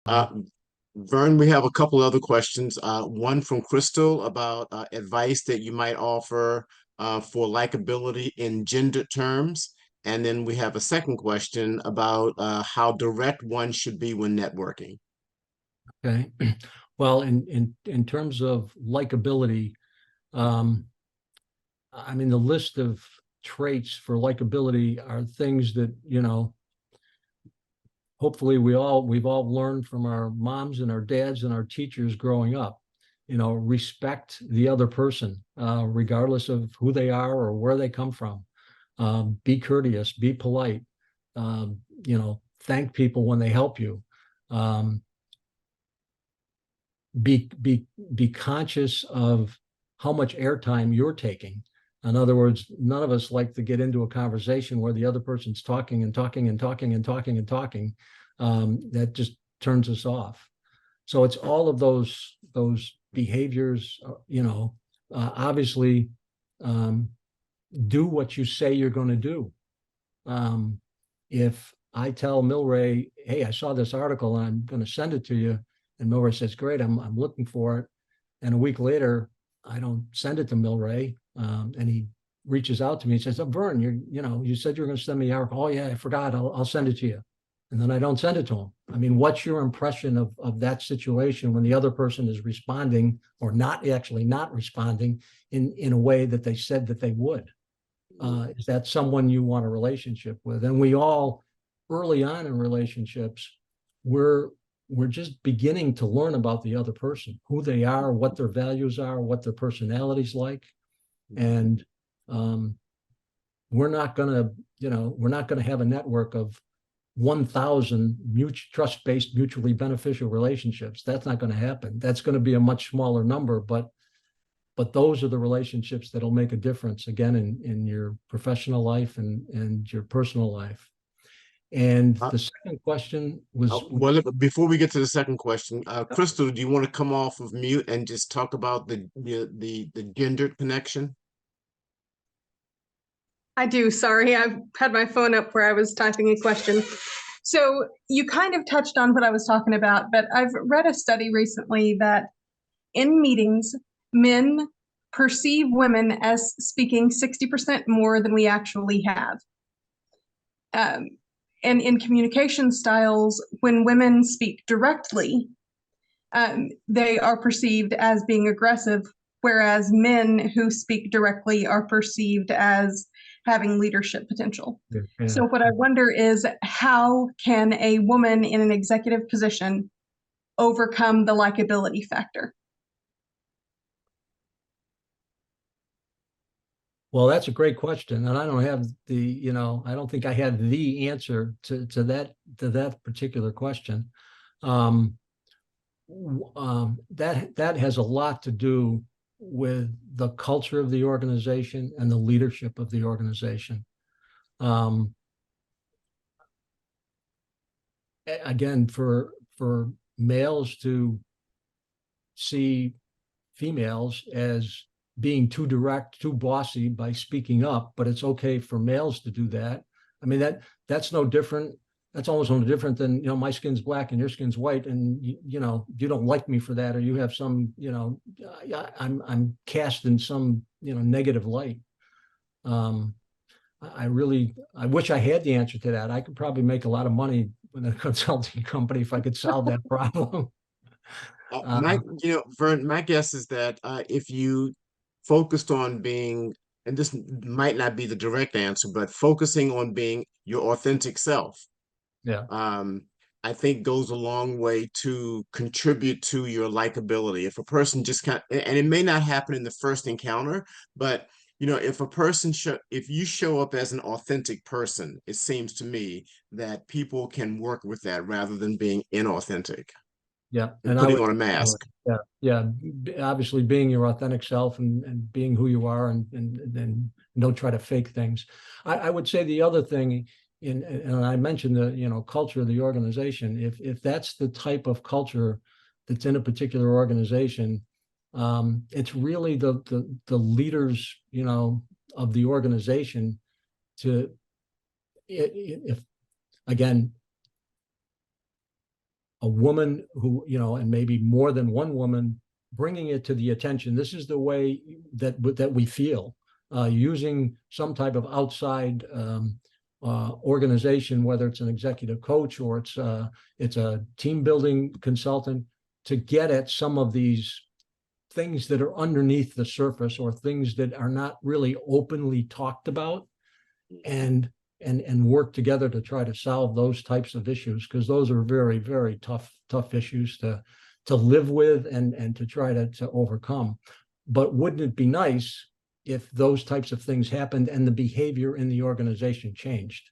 Uh, Vern, we have a couple other questions. One from Crystal about advice that you might offer for likability in gendered terms. And then we have a second question about how direct one should be when networking. Okay. Well, in terms of likability, um, I mean, the list of traits for likability are things that, hopefully we've all learned from our moms and our dads and our teachers growing up. Respect the other person, regardless of who they are or where they come from. Be courteous, be polite, thank people when they help you. Be conscious of how much airtime you're taking. In other words, none of us like to get into a conversation where the other person's talking and talking and talking and talking and talking. That just turns us off. So it's all of those behaviors. Obviously, do what you say you're going to do. If I tell Milray, hey, I saw this article and I'm going to send it to you, and Milray says, great, I'm looking for it, and a week later I don't send it to Milray, and he reaches out to me and says, oh, Vern, you said you were going to send me the article. Oh yeah, I forgot. I'll send it to you. And then I don't send it to him. I mean, what's your impression of that situation when the other person is responding or not responding in a way that they said that they would? Is that someone you want a relationship with? And we all, early on in relationships, we're just beginning to learn about the other person, who they are, what their values are, what their personality's like. And we're not going to have a network of 1,000 trust-based, mutually beneficial relationships. That's not going to happen. That's going to be a much smaller number, but those are the relationships that'll make a difference, again, in your professional life and your personal life. And the second question was... Well, before we get to the second question, Crystal, do you want to come off of mute and just talk about the gendered connection? I do. Sorry, I've had my phone up where I was typing a question. So you kind of touched on what I was talking about, but I've read a study recently that in meetings, men perceive women as speaking 60% more than we actually have. And in communication styles, when women speak directly, they are perceived as being aggressive, whereas men who speak directly are perceived as having leadership potential. Yeah. So what I wonder is, how can a woman in an executive position overcome the likability factor? Well, that's a great question, and I don't have I don't think I have the answer to that particular question. That has a lot to do with the culture of the organization and the leadership of the organization. Again, for males to see females as being too direct, too bossy by speaking up, but it's okay for males to do that. I mean, that's no different. That's almost no different than, my skin's black and your skin's white, and you don't like me for that, or you have some, I'm cast in some, negative light. I wish I had the answer to that. I could probably make a lot of money with a consulting company if I could solve that problem. Vern, my guess is that if you focused on being, and this might not be the direct answer, but focusing on being your authentic self, I think goes a long way to contribute to your likability. If a person just and it may not happen in the first encounter, but if a person if you show up as an authentic person, it seems to me that people can work with that rather than being inauthentic. Yeah, and putting on a mask. Yeah. Obviously, being your authentic self and being who you are, and don't try to fake things. I would say the other thing, and I mentioned the culture of the organization. If that's the type of culture that's in a particular organization, it's really the leaders of the organization if again. a woman who, and maybe more than one woman, bringing it to the attention. This is the way that we feel, using some type of outside organization, whether it's an executive coach or it's a team building consultant, to get at some of these things that are underneath the surface, or things that are not really openly talked about, and work together to try to solve those types of issues, because those are very, very tough issues to live with and to try to overcome. But wouldn't it be nice if those types of things happened and the behavior in the organization changed?